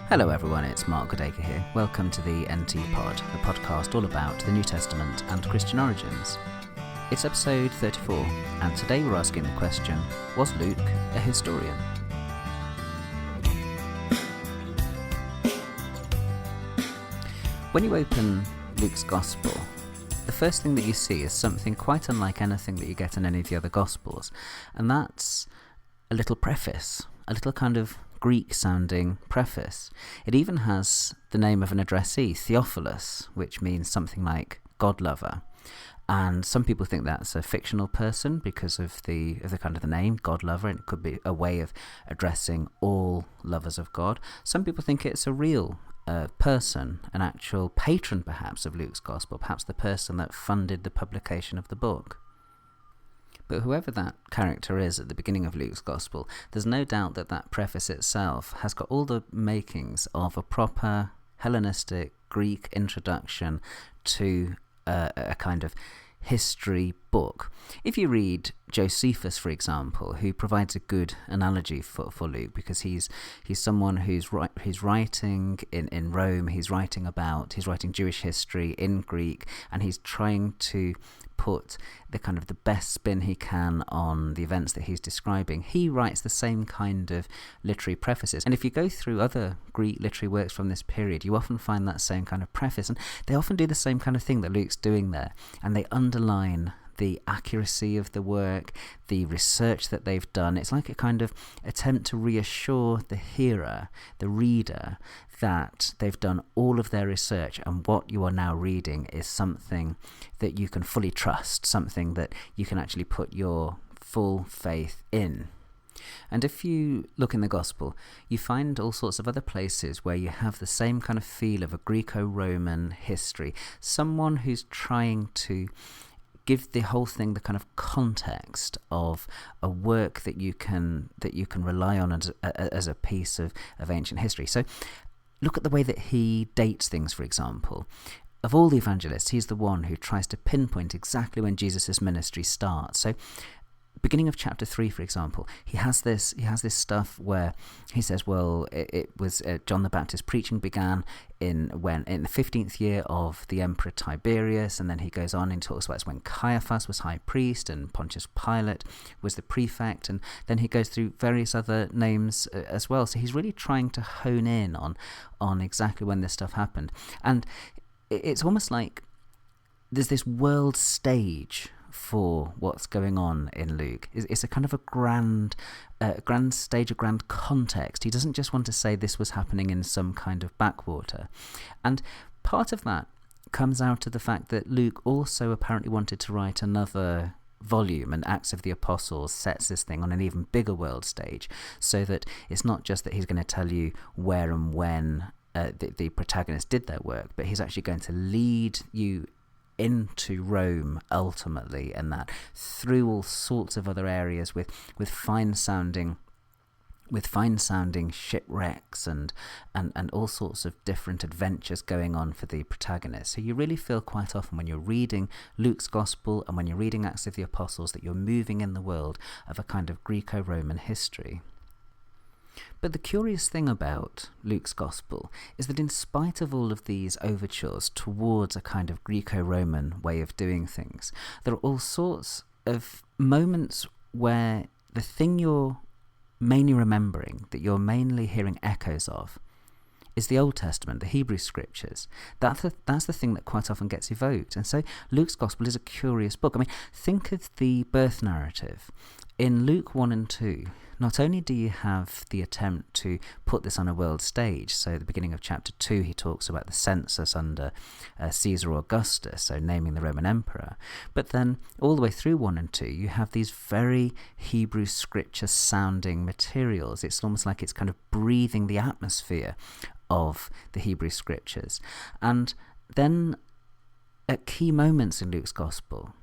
Hello everyone, it's Mark Goodacre here. Welcome to the NT Pod, a podcast all about the New Testament and Christian origins. It's episode 34, and today we're asking the question, was Luke a historian? When you open Luke's Gospel, the first thing that you see is something quite unlike anything that you get in any of the other Gospels, and that's a little preface, a little kind of Greek-sounding preface. It even has the name of an addressee, Theophilus, which means something like God lover. And some people think that's a fictional person because of the kind of the name, God lover, and it could be a way of addressing all lovers of God. Some people think it's a real person, an actual patron perhaps of Luke's Gospel, perhaps the person that funded the publication of the book. But whoever that character is at the beginning of Luke's Gospel, there's no doubt that that preface itself has got all the makings of a proper Hellenistic Greek introduction to a kind of history book. If you read Josephus, for example, who provides a good analogy for Luke, because he's someone who's writing in Rome, he's writing Jewish history in Greek, and he's trying to put the kind of the best spin he can on the events that he's describing. He writes the same kind of literary prefaces, and if you go through other Greek literary works from this period, you often find that same kind of preface, and they often do the same kind of thing that Luke's doing there, and they underline the accuracy of the work, the research that they've done. It's like a kind of attempt to reassure the hearer, the reader, that they've done all of their research and what you are now reading is something that you can fully trust, something that you can actually put your full faith in. And if you look in the Gospel, you find all sorts of other places where you have the same kind of feel of a Greco-Roman history, someone who's trying to give the whole thing the kind of context of a work that you can rely on as a piece of ancient history. So look at the way that he dates things, for example. Of all the evangelists, he's the one who tries to pinpoint exactly when Jesus' ministry starts. So beginning of chapter 3, for example, he has this stuff where he says, well, it was John the Baptist preaching began in the 15th year of the Emperor Tiberius, and then he goes on and talks about when Caiaphas was high priest and Pontius Pilate was the prefect, and then he goes through various other names as well. So he's really trying to hone in on exactly when this stuff happened, and it's almost like there's this world stage for what's going on in Luke. It's a kind of a grand stage, a grand context. He doesn't just want to say this was happening in some kind of backwater. And part of that comes out of the fact that Luke also apparently wanted to write another volume, and Acts of the Apostles sets this thing on an even bigger world stage, so that it's not just that he's going to tell you where and when the protagonists did their work, but he's actually going to lead you into Rome ultimately, and that through all sorts of other areas with fine sounding shipwrecks and all sorts of different adventures going on for the protagonist. So you really feel quite often when you're reading Luke's Gospel and when you're reading Acts of the Apostles that you're moving in the world of a kind of Greco-Roman history. But the curious thing about Luke's Gospel is that in spite of all of these overtures towards a kind of Greco-Roman way of doing things, there are all sorts of moments where the thing you're mainly remembering, that you're mainly hearing echoes of, is the Old Testament, the Hebrew Scriptures. That's the thing that quite often gets evoked. And so Luke's Gospel is a curious book. I mean, think of the birth narrative. In Luke 1 and 2, not only do you have the attempt to put this on a world stage, so at the beginning of chapter 2 he talks about the census under Caesar Augustus, so naming the Roman emperor, but then all the way through 1 and 2 you have these very Hebrew Scripture sounding materials. It's almost like it's kind of breathing the atmosphere of the Hebrew Scriptures. And then at key moments in Luke's Gospel,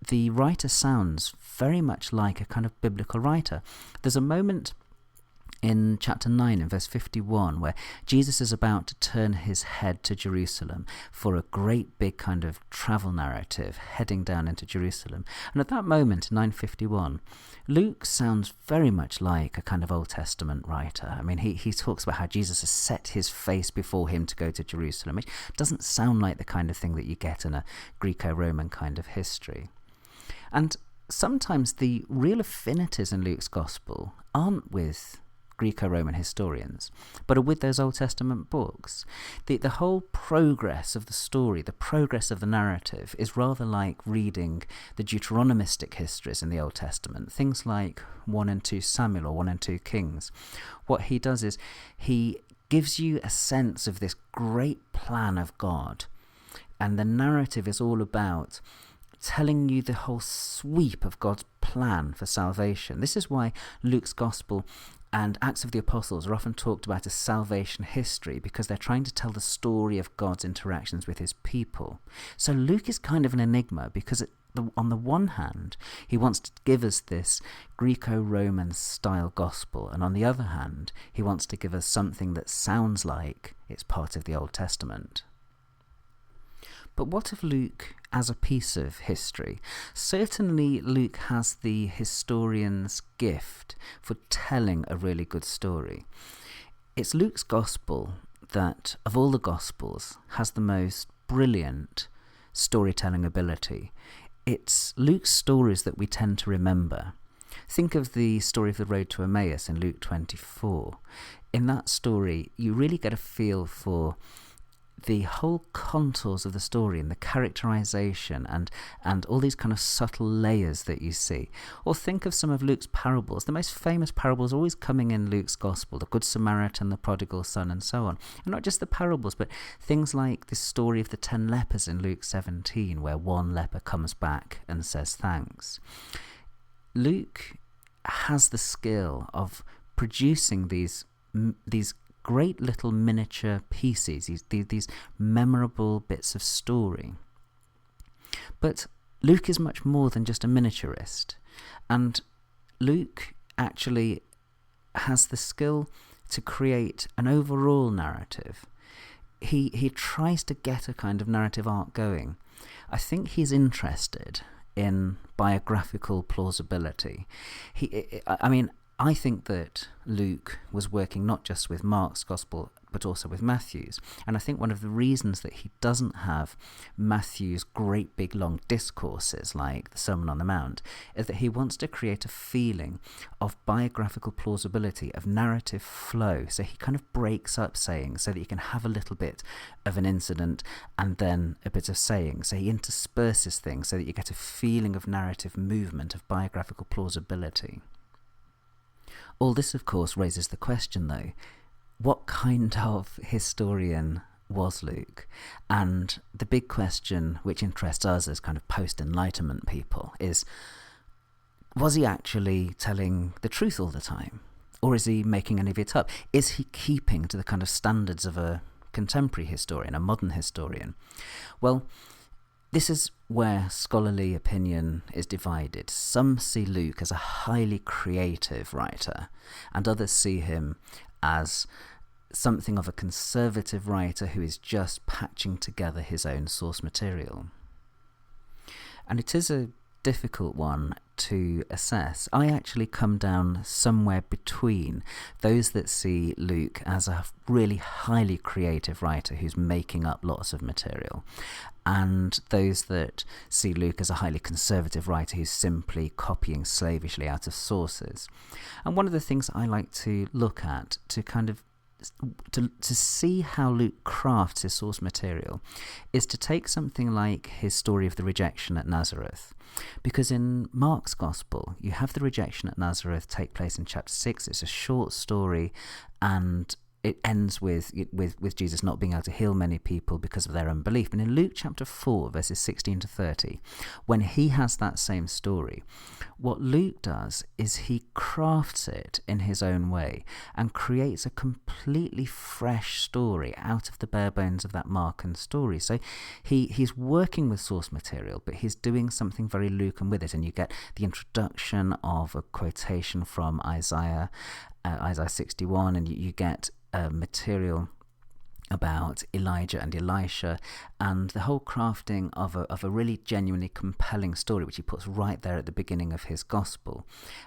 the writer sounds very much like a kind of biblical writer. There's a moment in chapter 9 in verse 51, where Jesus is about to turn his head to Jerusalem for a great big kind of travel narrative heading down into Jerusalem. And at that moment, in 9:51, Luke sounds very much like a kind of Old Testament writer. I mean, he talks about how Jesus has set his face before him to go to Jerusalem, which doesn't sound like the kind of thing that you get in a Greco-Roman kind of history. And sometimes the real affinities in Luke's gospel aren't with Greco-Roman historians, but are with those Old Testament books. The whole progress of the story, the progress of the narrative, is rather like reading the Deuteronomistic histories in the Old Testament, things like 1 and 2 Samuel or 1 and 2 Kings. What he does is he gives you a sense of this great plan of God, and the narrative is all about telling you the whole sweep of God's plan for salvation. This is why Luke's Gospel and Acts of the Apostles are often talked about as salvation history, because they're trying to tell the story of God's interactions with his people. So Luke is kind of an enigma, because on the one hand, he wants to give us this Greco-Roman style gospel, and on the other hand, he wants to give us something that sounds like it's part of the Old Testament. But what of Luke as a piece of history? Certainly Luke has the historian's gift for telling a really good story. It's Luke's gospel that, of all the gospels, has the most brilliant storytelling ability. It's Luke's stories that we tend to remember. Think of the story of the road to Emmaus in Luke 24. In that story, you really get a feel for the whole contours of the story and the characterization and all these kind of subtle layers that you see. Or think of some of Luke's parables. The most famous parables always coming in Luke's gospel, the Good Samaritan, the prodigal son, and so on. And not just the parables, but things like the story of the 10 lepers in Luke 17, where one leper comes back and says thanks. Luke has the skill of producing these great little miniature pieces, these memorable bits of story. But Luke is much more than just a miniaturist, and Luke actually has the skill to create an overall narrative. He tries to get a kind of narrative arc going. I think he's interested in biographical plausibility. I think that Luke was working not just with Mark's Gospel, but also with Matthew's. And I think one of the reasons that he doesn't have Matthew's great big long discourses like the Sermon on the Mount is that he wants to create a feeling of biographical plausibility, of narrative flow. So he kind of breaks up sayings so that you can have a little bit of an incident and then a bit of saying. So he intersperses things so that you get a feeling of narrative movement, of biographical plausibility. All this, of course, raises the question, though, what kind of historian was Luke? And the big question which interests us as kind of post-Enlightenment people is, was he actually telling the truth all the time? Or is he making any of it up? Is he keeping to the kind of standards of a contemporary historian, a modern historian? Well, this is where scholarly opinion is divided. Some see Luke as a highly creative writer, and others see him as something of a conservative writer who is just patching together his own source material. And it is a difficult one to assess. I actually come down somewhere between those that see Luke as a really highly creative writer who's making up lots of material, and those that see Luke as a highly conservative writer who's simply copying slavishly out of sources. And one of the things I like to look at to kind of to see how Luke crafts his source material is to take something like his story of the rejection at Nazareth. Because in Mark's Gospel, you have the rejection at Nazareth take place in chapter 6. It's a short story, and it ends with Jesus not being able to heal many people because of their unbelief. And in Luke chapter 4, verses 16 to 30, when he has that same story, what Luke does is he crafts it in his own way and creates a completely fresh story out of the bare bones of that Markan story. So he's working with source material, but he's doing something very Lucan with it. And you get the introduction of a quotation from Isaiah, Isaiah 61, and you get material about Elijah and Elisha, and the whole crafting of a really genuinely compelling story, which he puts right there at the beginning of his gospel.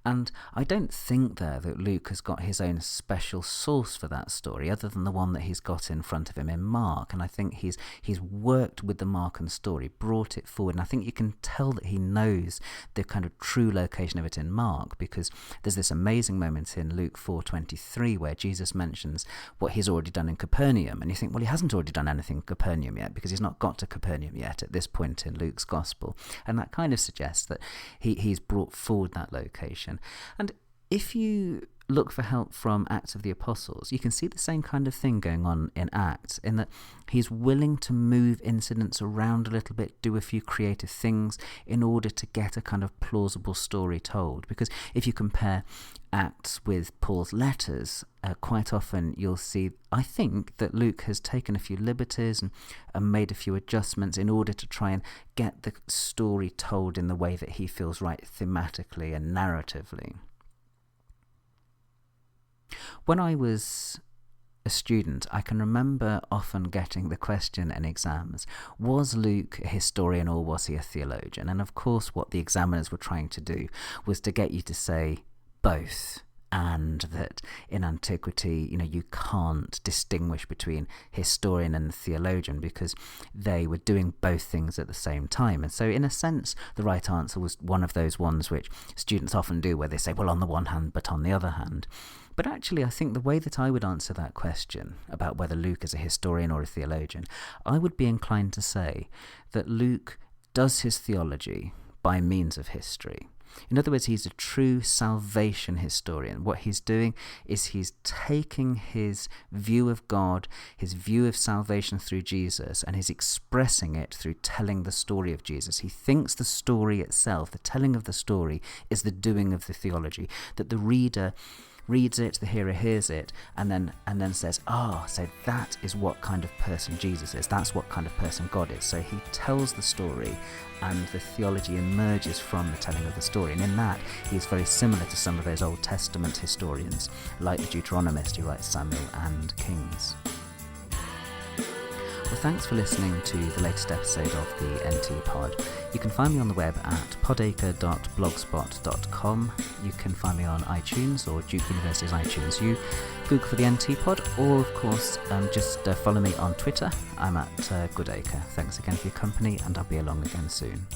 And I don't think there that Luke has got his own special source for that story, other than the one that he's got in front of him in Mark. And I think he's worked with the Markan story, brought it forward, and I think you can tell that he knows the kind of true location of it in Mark, because there's this amazing moment in Luke 4:23 where Jesus mentions what he's already done in Capernaum. And you think, well, he hasn't already done anything in Capernaum yet, because he's not got to Capernaum yet at this point in Luke's gospel. And that kind of suggests that he's brought forward that location. And if you look for help from Acts of the Apostles, you can see the same kind of thing going on in Acts, in that he's willing to move incidents around a little bit, do a few creative things in order to get a kind of plausible story told. Because if you compare Acts with Paul's letters, quite often you'll see, I think, that Luke has taken a few liberties and made a few adjustments in order to try and get the story told in the way that he feels right thematically and narratively. When I was a student, I can remember often getting the question in exams, was Luke a historian or was he a theologian? And of course what the examiners were trying to do was to get you to say both, and that in antiquity, you can't distinguish between historian and theologian because they were doing both things at the same time. And so in a sense, the right answer was one of those ones which students often do, where they say, well, on the one hand, but on the other hand. But actually, I think the way that I would answer that question about whether Luke is a historian or a theologian, I would be inclined to say that Luke does his theology by means of history. In other words, he's a true salvation historian. What he's doing is he's taking his view of God, his view of salvation through Jesus, and he's expressing it through telling the story of Jesus. He thinks the story itself, the telling of the story, is the doing of the theology, that the reader reads it, the hearer hears it, and then says, so that is what kind of person Jesus is. That's what kind of person God is. So he tells the story, and the theology emerges from the telling of the story. And in that, he's very similar to some of those Old Testament historians, like the Deuteronomist who writes Samuel and Kings. Well, thanks for listening to the latest episode of the NT Pod. You can find me on the web at podacre.blogspot.com. You can find me on iTunes or Duke University's iTunes U. Google for the NT Pod, or of course just follow me on Twitter. I'm at Goodacre. Thanks again for your company, and I'll be along again soon.